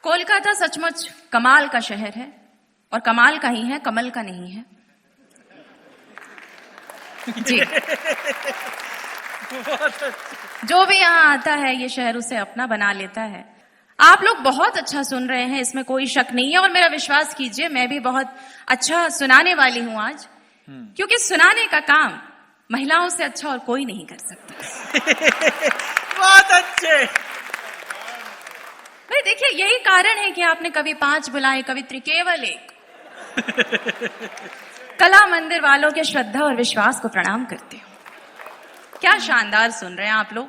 कोलकाता सचमुच कमाल का शहर है और कमाल का ही है, कमल का नहीं है जी। जो भी यहाँ आता है ये शहर उसे अपना बना लेता है। आप लोग बहुत अच्छा सुन रहे हैं, इसमें कोई शक नहीं है और मेरा विश्वास कीजिए मैं भी बहुत अच्छा सुनाने वाली हूं आज, क्योंकि सुनाने का काम महिलाओं से अच्छा और कोई नहीं कर सकता। बहुत अच्छे। भाई देखिए, यही कारण है कि आपने कवि 5 बुलाए, कवित्री केवल 1। कला मंदिर वालों के श्रद्धा और विश्वास को प्रणाम करते हो। क्या शानदार सुन रहे हैं आप लोग।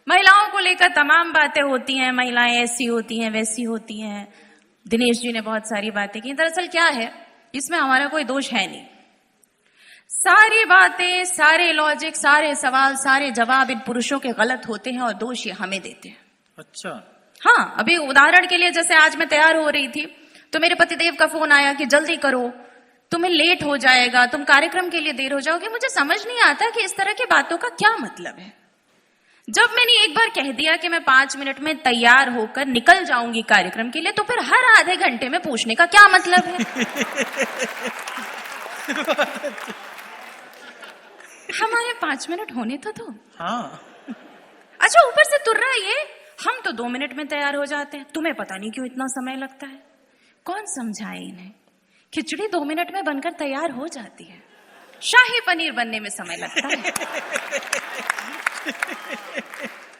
महिलाओं को लेकर तमाम बातें होती हैं, महिलाएं ऐसी होती हैं वैसी होती हैं। दिनेश जी ने बहुत सारी बातें की। दरअसल क्या है, इसमें हमारा कोई दोष है नहीं। सारी बातें, सारे लॉजिक, सारे सवाल, सारे जवाब इन पुरुषों के गलत होते हैं और दोष ये हमें देते हैं। अच्छा। हाँ, अभी उदाहरण के लिए जैसे आज मैं तैयार हो रही थी तो मेरे पतिदेव का फोन आया कि जल्दी करो, तुम्हें लेट हो जाएगा, तुम कार्यक्रम के लिए देर हो जाओगे। मुझे समझ नहीं आता कि इस तरह की बातों का क्या मतलब है। जब मैंने एक बार कह दिया कि मैं 5 मिनट में तैयार होकर निकल जाऊंगी कार्यक्रम के लिए, तो फिर हर आधे घंटे में पूछने का क्या मतलब है। हमारे 5 मिनट होने तो हाँ। अच्छा, ऊपर से तुर्रा ये, हम तो 2 मिनट में तैयार हो जाते हैं, तुम्हें पता नहीं क्यों इतना समय लगता है। कौन समझाए इन्हें, खिचड़ी 2 मिनट में बनकर तैयार हो जाती है, शाही पनीर बनने में समय लगता है।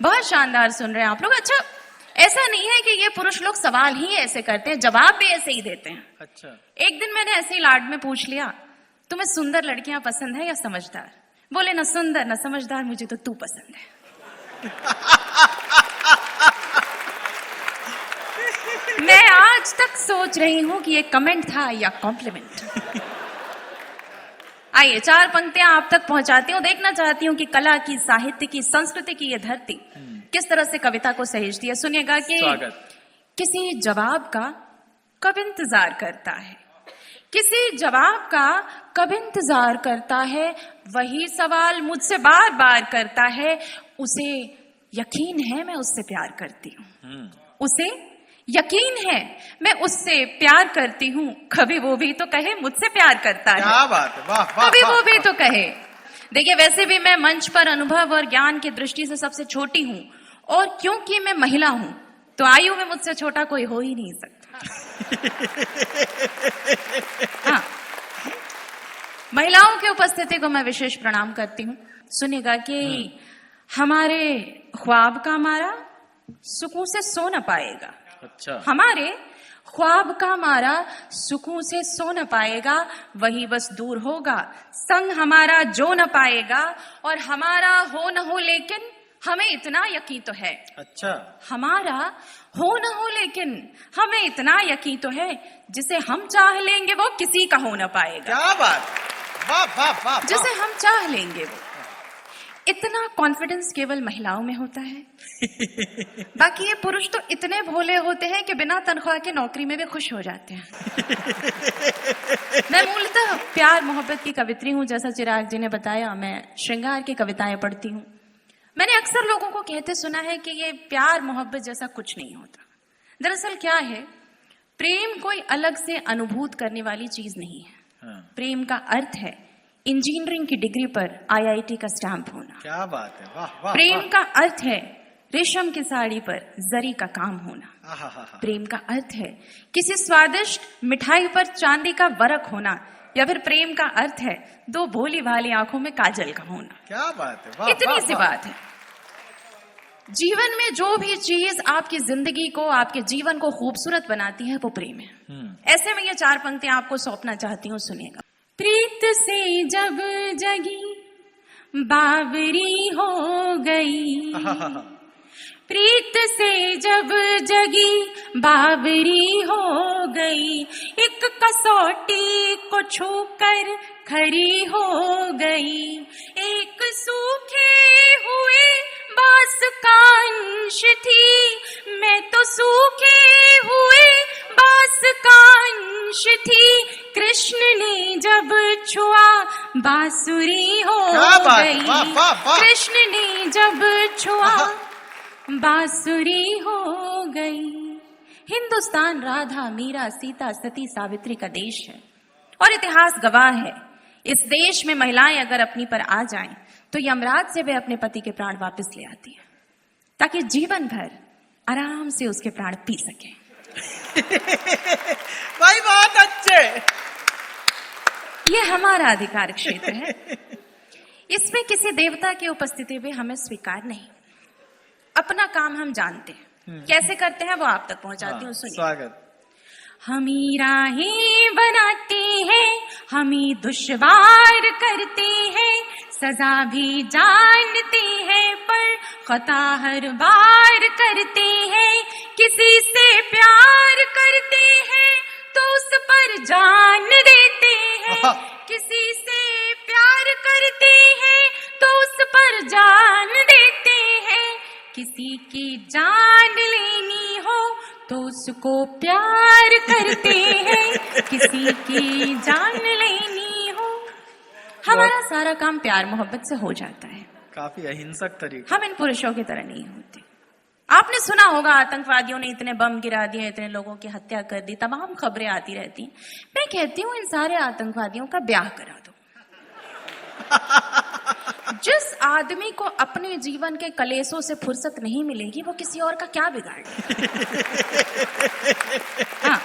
बहुत शानदार सुन रहे हैं आप लोग। अच्छा, ऐसा नहीं है कि ये पुरुष लोग सवाल ही ऐसे करते हैं, जवाब भी ऐसे ही देते हैं। अच्छा। एक दिन मैंने ऐसे ही लाड में पूछ लिया, तुम्हें सुंदर लड़कियां पसंद है या समझदार? बोले ना सुंदर ना समझदार, मुझे तो तू पसंद है। मैं आज तक सोच रही हूं कि ये कमेंट था या कॉम्प्लीमेंट। आइए 4 पंक्तियां आप तक पहुंचाती हूं। देखना चाहती हूं कि कला की, साहित्य की, संस्कृति की ये धरती किस तरह से कविता को सहेजती है। सुनिएगा कि किसी जवाब का कब इंतजार करता है, किसी जवाब का कब इंतजार करता है, वही सवाल मुझसे बार बार करता है। उसे यकीन है मैं उससे प्यार करती हूँ, उसे यकीन है मैं उससे प्यार करती हूँ। कभी वो भी तो कहे मुझसे प्यार करता है। क्या बात है, वाह वाह। कभी वो भी तो कहे। देखिए, वैसे भी मैं मंच पर अनुभव और ज्ञान की दृष्टि से सबसे छोटी हूँ, और क्योंकि मैं महिला हूँ तो आयु में मुझसे छोटा कोई हो ही नहीं सकता। हाँ, महिलाओं की उपस्थिति को मैं विशेष प्रणाम करती हूँ। सुनिएगा कि हमारे ख्वाब का मारा सुकून से सो न पाएगा। अच्छा। हमारे ख्वाब का मारा सुकून से सो न पाएगा, वही बस दूर होगा संग हमारा जो न पाएगा। और हमारा हो न हो लेकिन हमें इतना यकीन तो है। अच्छा। हमारा हो न हो लेकिन हमें इतना यकीन तो है, जिसे हम चाह लेंगे वो किसी का हो न पाएगा। क्या बात, वाह वाह वाह। जिसे हम चाह लेंगे वो, इतना कॉन्फिडेंस केवल महिलाओं में होता है। बाकी ये पुरुष तो इतने भोले होते हैं कि बिना तनख्वाह के नौकरी में भी खुश हो जाते हैं। मैं मूलतः प्यार मोहब्बत की कवित्री हूँ, जैसा चिराग जी ने बताया। मैं श्रृंगार की कविताएं पढ़ती हूँ। मैंने अक्सर लोगों को कहते सुना है कि ये प्यार मोहब्बत जैसा कुछ नहीं होता। दरअसल क्या है, प्रेम कोई अलग से अनुभूत करने वाली चीज नहीं है। प्रेम का अर्थ है इंजीनियरिंग की डिग्री पर IIT का स्टैंप होना। क्या बात है, वाह वाह। प्रेम का अर्थ है रेशम की साड़ी पर जरी का काम होना। प्रेम का अर्थ है किसी स्वादिष्ट मिठाई पर चांदी का वरक होना। या फिर प्रेम का अर्थ है 2 भोली भाली आंखों में काजल का होना। क्या बात है, वाह। इतनी सी बात है। जीवन में जो भी चीज आपकी जिंदगी को, आपके जीवन को खूबसूरत बनाती है वो प्रेम है। ऐसे में ये 4 पंक्तियां आपको सौंपना चाहती हूँ, सुनिएगा। प्रीत से जब जगी बावरी हो गई, प्रीत से जब जगी बावरी हो गई, एक कसौटी को छूकर खरी हो गई। एक सूखे हुए बांस का अंश थी, मैं तो सूखे हुए बांस का अंश थी। कृष्ण ने जब छुआ बांसुरी हो गई, कृष्ण ने जब छुआ बांसुरी हो गई। हिंदुस्तान राधा, मीरा, सीता, सती, सावित्री का देश है और इतिहास गवाह है। इस देश में महिलाएं अगर अपनी पर आ जाएं तो यमराज से वे अपने पति के प्राण वापस ले आती हैं ताकि जीवन भर आराम से उसके प्राण पी सके। भाई बहुत अच्छे। ये हमारा अधिकार क्षेत्र है, इसमें किसी देवता की उपस्थिति भी हमें स्वीकार नहीं। अपना काम हम जानते हैं, कैसे करते हैं वो आप तक पहुंचाती हूँ, सुनिए। स्वागत। हम ही राहें बनाते हैं, हम ही दुश्वार करते हैं, सजा भी जानते हैं पर खता हर बार करते हैं। किसी से प्यार करते हैं तो उस पर जान देते हैं, किसी से प्यार करते हैं तो उस पर जान देते हैं। किसी की जान लेनी हो तो उसको प्यार करते हैं, किसी की जान लेनी हो। हमारा सारा काम प्यार मोहब्बत से हो जाता है। काफी अहिंसक तरीका। हम इन पुरुषों की तरह नहीं होते। आपने सुना होगा आतंकवादियों ने इतने बम गिरा दिए, इतने लोगों की हत्या कर दी, तमाम खबरें आती रहती। मैं कहती हूँ इन सारे आतंकवादियों का ब्याह करा दो। जिस आदमी को अपने जीवन के कलेशों से फुर्सत नहीं मिलेगी वो किसी और का क्या बिगाड़े। हाँ,